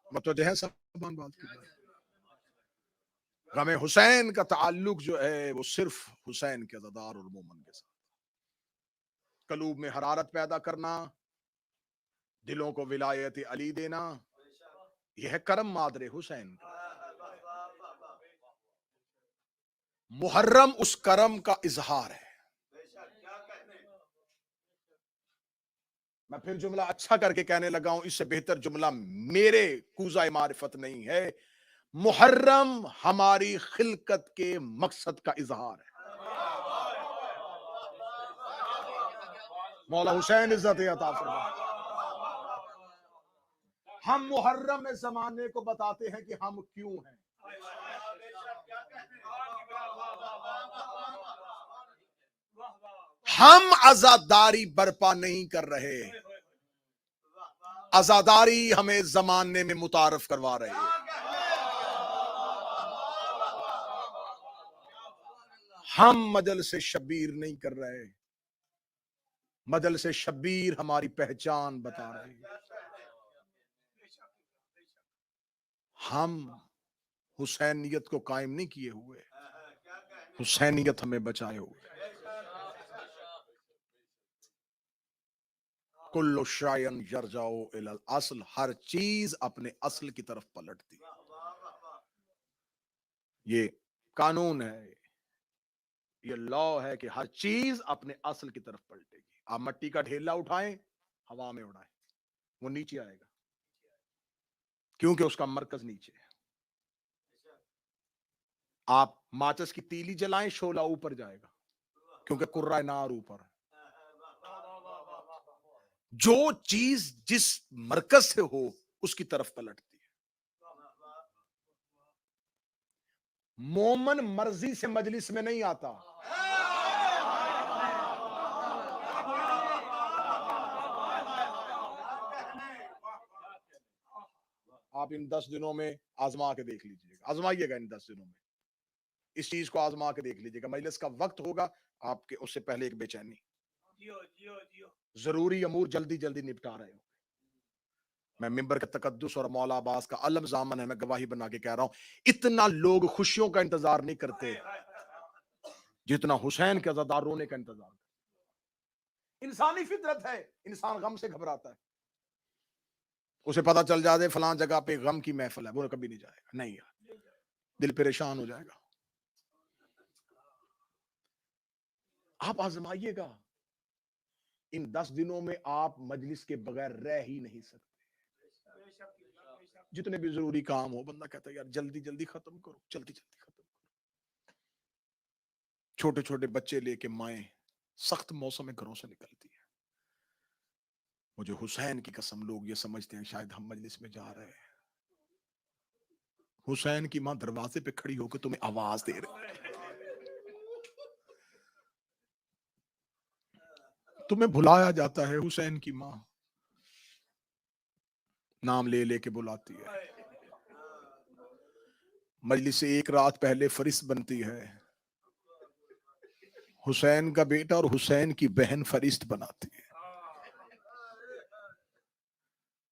C: متوجہ ہے سب بات کی؟ غم حسین کا تعلق جو ہے وہ صرف حسین کے عزادار اور مومن کے ساتھ. قلوب میں حرارت پیدا کرنا، دلوں کو ولایت علی دینا، یہ ہے کرم مادر حسین کا. محرم اس کرم کا اظہار ہے. میں پھر جملہ اچھا کر کے کہنے لگا ہوں، اس سے بہتر جملہ میرے کوزہ معرفت نہیں ہے. محرم ہماری خلقت کے مقصد کا اظہار ہے. مولا حسین عزت عطا فرمائے. ہم محرم میں زمانے کو بتاتے ہیں کہ ہم کیوں ہیں. ہم عزاداری برپا نہیں کر رہے، عزاداری ہمیں زمانے میں متعارف کروا رہے ہیں. ہم مجلس شبیر نہیں کر رہے، مجلس شبیر ہماری پہچان بتا رہے ہیں. ہم حسینیت کو قائم نہیں کیے ہوئے، حسینیت ہمیں بچائے ہوئے. کل شیء یرجع الی الاصل، ہر چیز اپنے اصل کی طرف پلٹتی. یہ قانون ہے، یہ لا ہے کہ ہر چیز اپنے اصل کی طرف پلٹے گی. آپ مٹی کا ڈھیلا اٹھائیں، ہوا میں اڑائیں، وہ نیچے آئے گا، کیونکہ اس کا مرکز نیچے ہے. آپ ماچس کی تیلی جلائیں، شعلہ اوپر جائے گا، کیونکہ قرہ نار اوپر ہے. جو چیز جس مرکز سے ہو اس کی طرف پلٹتی ہے. مومن مرضی سے مجلس میں نہیں آتا، آپ ان 10 دنوں میں آزما کے دیکھ لیجئے گا، آزمائیے گا ان 10 دنوں میں اس چیز کو آزما کے دیکھ لیجئے گا. مجلس کا وقت ہوگا، آپ کے اس سے پہلے ایک بے چینی، ضروری امور جلدی جلدی نپٹا رہے ہو. میں ممبر کا تقدس اور مولا عباس کا علم ضامن ہے، میں گواہی بنا کے کہہ رہا ہوں، اتنا لوگ خوشیوں کا انتظار نہیں کرتے جتنا حسین کے عزادار رونے کا انتظار کرتے. انسانی فطرت ہے، انسان غم سے گھبراتا ہے. اسے پتا چل جائے فلاں جگہ پہ غم کی محفل ہے، وہ کبھی نہیں جائے گا. نہیں یار، دل پریشان ہو جائے گا. آپ آزمائیے گا، ان 10 دنوں میں آپ مجلس کے بغیر رہ ہی نہیں سکتے. جتنے بھی ضروری کام ہو، بندہ کہتا ہے یار جلدی جلدی ختم کرو، جلدی جلدی ختم کرو. چھوٹے چھوٹے بچے لے کے مائیں سخت موسم میں گھروں سے نکلتی ہے. مجھے حسین کی قسم، لوگ یہ سمجھتے ہیں شاید ہم مجلس میں جا رہے ہیں. حسین کی ماں دروازے پہ کھڑی ہو کے تمہیں آواز دے رہی ہے، تمہیں بلایا جاتا ہے. حسین کی ماں نام لے لے کے بلاتی ہے. مجلس سے ایک رات پہلے فرشت بنتی ہے، حسین کا بیٹا اور حسین کی بہن فرشت بناتی ہے.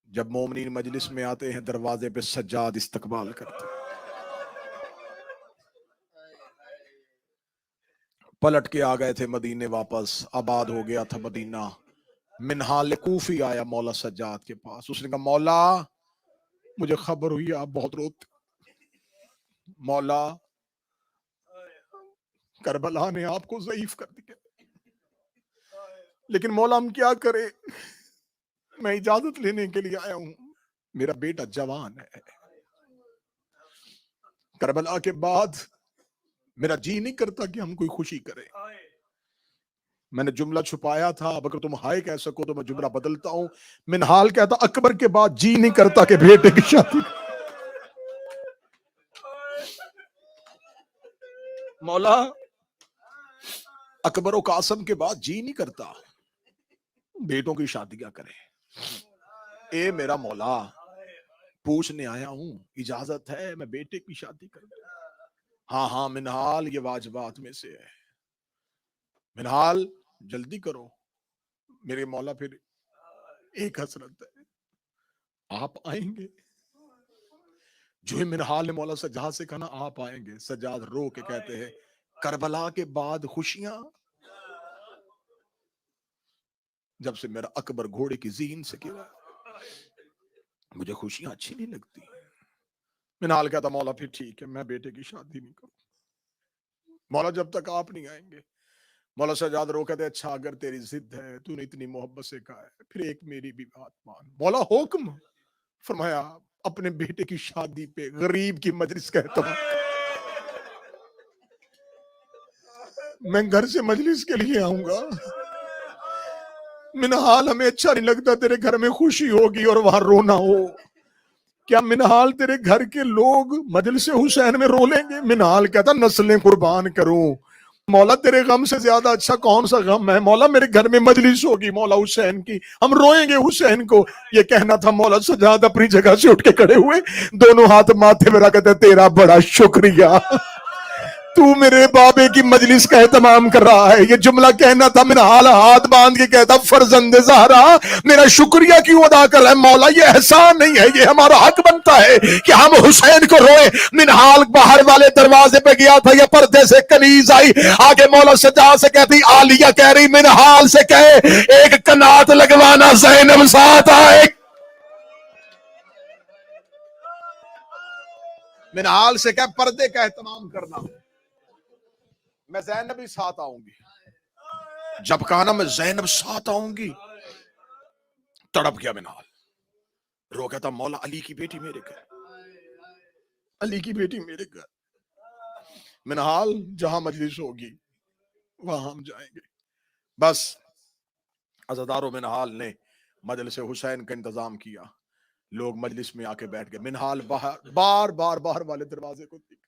C: جب مومنین مجلس میں آتے ہیں دروازے پہ سجاد استقبال کرتے ہیں. پلٹ کے آ گئے تھے مدینے واپس، آباد ہو گیا تھا مدینہ. منہال کوفی آیا مولا سجاد کے پاس، اس نے کہا مولا مجھے خبر ہوئی آپ بہت روتے. مولا کربلا نے آپ کو ضعیف کر دیا، لیکن مولا ہم کیا کریں، میں اجازت لینے کے لیے آیا ہوں، میرا بیٹا جوان ہے، کربلا کے بعد میرا جی نہیں کرتا کہ ہم کوئی خوشی کریں. میں نے جملہ چھپایا تھا، اب اگر تم ہائے کہہ سکو تو میں جملہ بدلتا ہوں. منہال کہتا اکبر کے بعد جی نہیں کرتا کہ بیٹے کی شادی. مولا اکبر و قاسم کے بعد جی نہیں کرتا بیٹوں کی شادیاں کرے. اے میرا مولا پوچھنے آیا ہوں، اجازت ہے میں بیٹے کی شادی کروں؟ ہاں ہاں منہال یہ واجبات میں سے ہے. منہال جلدی کرو. میرے مولا پھر ایک حسرت ہے، آپ آئیں گے؟ جو ہی منہال نے مولا سجاد سے کہا نا آپ آئیں گے، سجاد رو کے کہتے ہیں کربلا کے بعد خوشیاں؟ جب سے میرا اکبر گھوڑے کی زین سے گرا مجھے خوشیاں اچھی نہیں لگتی. منہال کہتا مولا پھر ٹھیک ہے میں بیٹے کی شادی نہیں کروں. مولا جب تک آپ نہیں آئیں گے. مولا سجاد رو کہتے اچھا اگر تیری ضد ہے، تو نے اتنی محبت سے کہا ہے، پھر ایک میری بھی بات مان. مولا حکم. فرمایا اپنے بیٹے کی شادی پہ غریب کی مجلس کہتا ہوں. میں گھر سے مجلس کے لیے آؤں گا. منہال ہمیں اچھا نہیں لگتا تیرے گھر میں خوشی ہوگی اور وہاں رونا ہو. کیا منہال تیرے گھر کے لوگ مجلس حسین میں رو لیں گے؟ منہال کہتا نسلیں قربان کروں. مولا تیرے غم سے زیادہ اچھا کون سا غم ہے؟ مولا میرے گھر میں مجلس ہوگی مولا حسین کی، ہم روئیں گے حسین کو. یہ کہنا تھا مولا سجاد اپنی جگہ سے اٹھ کے کھڑے ہوئے، دونوں ہاتھ ماتھے میں رکھتے تیرا بڑا شکریہ، تو میرے بابے کی مجلس کا اہتمام کر رہا ہے. یہ جملہ کہنا تھا منہال ہاتھ باندھ کے کہتا فرزند زہرا میرا شکریہ کیوں ادا کر رہا ہے؟ مولا یہ احسان نہیں ہے، یہ ہمارا حق بنتا ہے کہ ہم حسین کو روئے. منہال باہر والے دروازے پہ گیا تھا، یہ پردے سے کنیز آئی آگے مولا سجاد سے کہتی عالیہ کہہ رہی منہال سے کہے ایک کنات لگوانا زینب ساتھ آئے. منہال سے کہہ پردے کا اہتمام کرنا، میں زینب بھی ساتھ آؤں گی. جب کہا نا میں زینب ساتھ آؤں گی تڑپ گیا منہال. رو کہتا مولا علی کی بیٹی میرے گھر، علی کی بیٹی میرے گھر. منہال جہاں مجلس ہوگی وہاں ہم جائیں گے. بس عزادارو منہال نے مجلس حسین کا انتظام کیا. لوگ مجلس میں آ کے بیٹھ گئے. منہال بار باہر والے دروازے کو دیکھ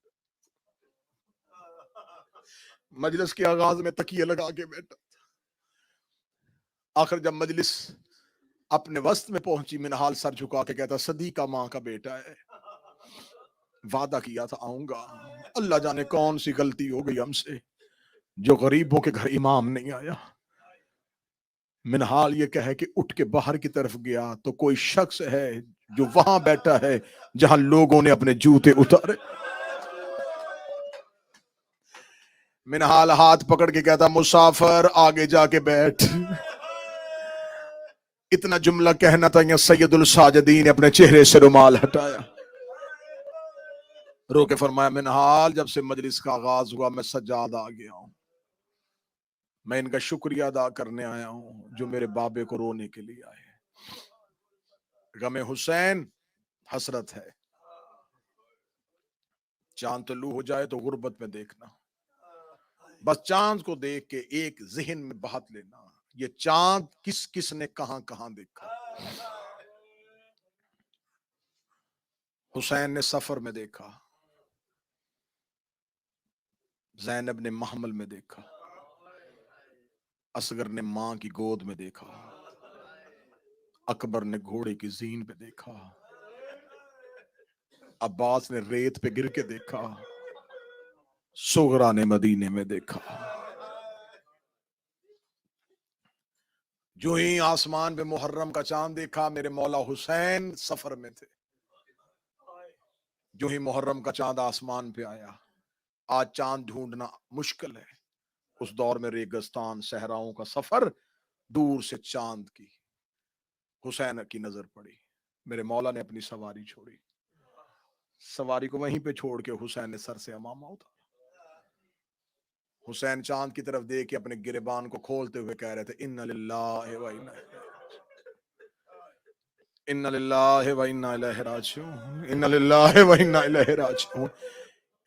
C: مجلس کے آغاز میں تکیے لگا کے بیٹھا. آخر جب مجلس اپنے وسط میں پہنچی منہال سر جھکا کے کہتا صدیقہ ماں کا بیٹا ہے، وعدہ کیا تھا آؤں گا. اللہ جانے کون سی غلطی ہو گئی ہم سے جو غریبوں کے گھر امام نہیں آیا. منہال یہ کہے کہ اٹھ کے باہر کی طرف گیا تو کوئی شخص ہے جو وہاں بیٹھا ہے جہاں لوگوں نے اپنے جوتے اتارے. منہال ہاتھ پکڑ کے کہتا مسافر آگے جا کے بیٹھ. اتنا جملہ کہنا تھا یا سید الساجدین نے اپنے چہرے سے رومال ہٹایا، رو کے فرمایا منہال جب سے مجلس کا آغاز ہوا میں سجاد آ گیا ہوں، میں ان کا شکریہ ادا کرنے آیا ہوں جو میرے بابے کو رونے کے لیے آئے. غم حسین حسرت ہے. چاند طلوع ہو جائے تو غربت میں دیکھنا، بس چاند کو دیکھ کے ایک ذہن میں بہت لینا یہ چاند کس کس نے کہاں کہاں دیکھا. حسین نے سفر میں دیکھا، زینب نے محمل میں دیکھا، اصغر نے ماں کی گود میں دیکھا، اکبر نے گھوڑے کی زین پہ دیکھا، عباس نے ریت پہ گر کے دیکھا، صغرا نے مدینے میں دیکھا. جو ہی آسمان پہ محرم کا چاند دیکھا میرے مولا حسین سفر میں تھے. جو ہی محرم کا چاند آسمان پہ آیا، آج چاند ڈھونڈنا مشکل ہے، اس دور میں ریگستان صحراؤں کا سفر، دور سے چاند کی حسین کی نظر پڑی. میرے مولا نے اپنی سواری چھوڑی، سواری کو وہیں پہ چھوڑ کے حسین نے سر سے امامہ اتارا. حسین چاند کی طرف دیکھ کے اپنے گریبان کو کھولتے ہوئے کہہ رہے تھے انا للہ و انا الیہ راجعون، انا للہ و انا الیہ راجعون.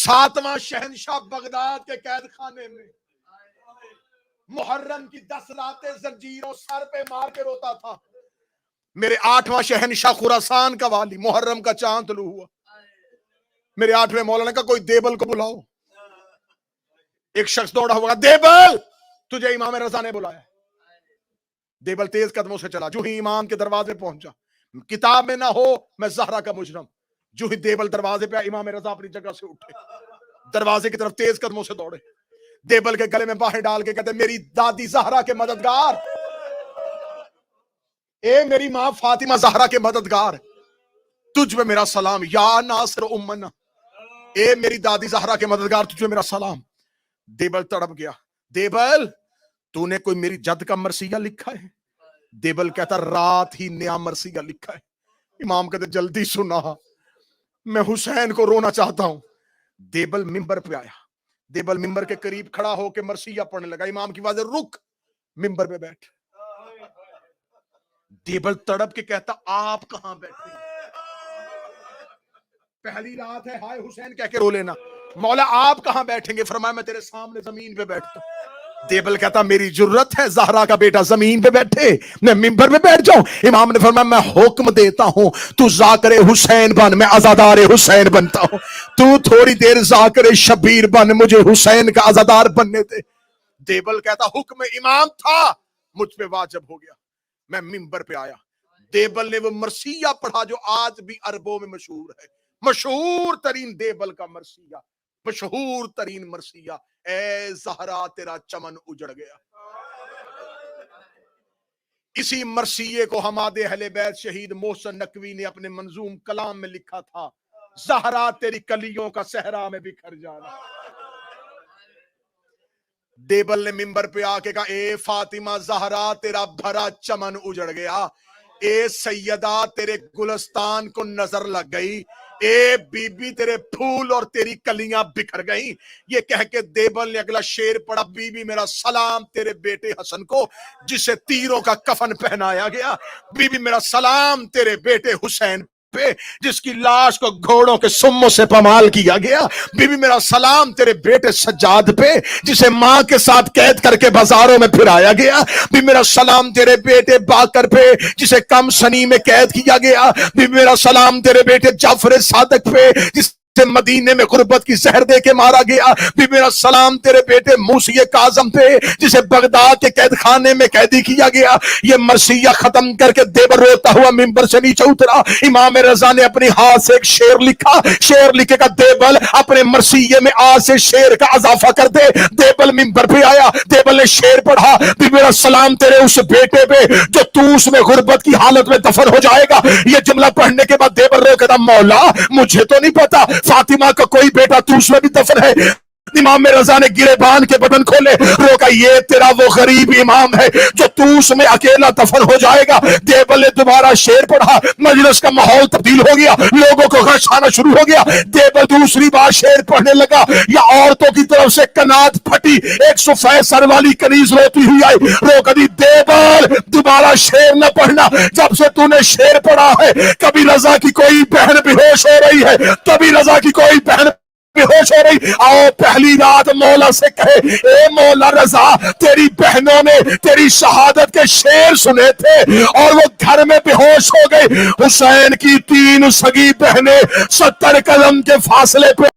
C: 7واں شہنشاہ بغداد کے قید خانے میں محرم کی 10 راتیں زنجیروں سر پہ مار کے روتا تھا. میرے 8واں شہنشاہ خراسان کا والی محرم کا چاند طلوع ہوا. میرے 8ویں مولانا کا کوئی دیبل کو بلاؤ. ایک شخص دوڑا ہوا, دیبل تجھے امام رضا نے بلایا. دیبل تیز قدموں سے چلا, جو ہی امام کے دروازے پہنچا, کتاب میں نہ ہو میں زہرا کا مجرم, جو ہی دیبل دروازے پہ امام رضا اپنی جگہ سے اٹھے, دروازے کی طرف تیز قدموں سے دوڑے. دیبل کے گلے میں باہیں ڈال کے کہتے, میری دادی زہرا کے مددگار, اے میری ماں فاطمہ زہرا کے مددگار, تجھ پہ میرا سلام, یا ناصر امنا, اے میری دادی زہرا کے مددگار تجھ پہ میرا سلام. دیبل تڑپ گیا. دیبل تو نے کوئی میری جد کا مرثیہ لکھا ہے؟ دیبل کہتا, رات ہی نیا مرثیہ لکھا ہے. امام کہتے, جلدی سنا, میں حسین کو رونا چاہتا ہوں. دیبل ممبر پہ آیا. دیبل ممبر کے قریب کھڑا ہو کے مرثیہ پڑھنے لگا. امام کی آواز, رک, ممبر پہ بیٹھ. دیبل تڑپ کے کہتا, آپ کہاں بیٹھے؟ پہلی رات ہے, ہائے حسین کہہ کے رو لینا. مولا آپ کہاں بیٹھیں گے؟ فرمایا میں تیرے سامنے زمین پہ بیٹھتا ہوں. دیبل کہتا, میری جرت ہے زہرا کا بیٹا زمین پہ بیٹھے, میں ممبر پہ بیٹھ جاؤں؟ امام نے فرمایا, میں حکم دیتا ہوں, تو ذاکر حسین بن, میں عزادار حسین بنتا ہوں. تو تھوڑی دیر ذاکر شبیر بن, مجھے حسین کا عزادار بننے دے. دیبل کہتا, حکم امام تھا, مجھ پہ واجب ہو گیا, میں ممبر پہ آیا. دیبل نے وہ مرثیہ پڑھا جو آج بھی عربوں میں مشہور ہے, مشہور ترین دیبل کا مرثیہ, مشہور ترین مرثیہ, اے زہرا تیرا چمن اجڑ گیا. اسی مرثیے کو حماد اہل بیت شہید محسن نقوی نے اپنے منظوم کلام میں لکھا تھا, زہرا تیری کلیوں کا صحرا میں بکھر جانا. دیبل نے ممبر پہ آ کے کہا, اے فاطمہ زہرا تیرا بھرا چمن اجڑ گیا, اے سیدہ تیرے گلستان کو نظر لگ گئی, اے بی بی تیرے پھول اور تیری کلیاں بکھر گئیں. یہ کہہ کے دیبل نے اگلا شعر پڑھا, بی بی میرا سلام تیرے بیٹے حسن کو جسے تیروں کا کفن پہنایا گیا, بی بی میرا سلام تیرے بیٹے حسین پہ جس کی لاش کو گھوڑوں کے سموں سے پامال کیا گیا, بی بی میرا سلام تیرے بیٹے سجاد پہ جسے ماں کے ساتھ قید کر کے بازاروں میں پھرایا گیا, بی میرا سلام تیرے بیٹے باکر پہ جسے کم سنی میں قید کیا گیا, بی میرا سلام تیرے بیٹے جعفر صادق پہ جس مدینے میں غربت کی زہر دے کے مارا گیا, بھی میرا سلام تیرے بیٹے موسی کاظم پہ جسے بغداد کے قید خانے میں قیدی کیا گیا. یہ مرثیہ ختم کر کے دیبل روتا ہوا ممبر سے نیچے اترا. امام رضا نے اپنی ہاتھ سے ایک شعر لکھا, شعر لکھے گا, دیبل اپنے مرثیے میں آج سے شعر کا اضافہ کر دے. دیبل ممبر پہ آیا, دیبل نے شعر پڑھا, بھی میرا سلام تیرے اس بیٹے پہ جو تو اس میں غربت کی حالت میں دفن ہو جائے گا. یہ جملہ پڑھنے کے بعد دیبل رو کہتا, مولا مجھے تو نہیں پتا فاطمہ کا کوئی بیٹا تو اس میں بھی دفن ہے. امام رضا نے گرے بان کے بٹن کھولے, روکا, یہ تیرا وہ غریب امام ہے جو تو اس میں اکیلا دفن ہو جائے گا. دیبل نے دوبارہ شعر پڑھا, مجلس کا ماحول تبدیل ہو گیا, لوگوں کو غش آنا شروع ہو گیا. دیبل دوسری بار شعر پڑھنے لگا, یا عورتوں کی طرف سے کنات پھٹی, ایک سفید سر والی کنیز روتی ہوئی آئی. روکا دی, دیبل دوبارہ شعر نہ پڑھنا, جب سے تو نے شعر پڑھا ہے کبھی رضا کی کوئی بہن بے ہوش ہو رہی ہے, کبھی رضا کی کوئی بہن بے ہوش ہو رہی. آؤ پہلی رات مولا سے کہے, اے مولا رضا تیری بہنوں نے تیری شہادت کے شعر سنے تھے اور وہ گھر میں بے ہوش ہو گئی. حسین کی 3 سگی بہنیں 70 قدم کے فاصلے پہ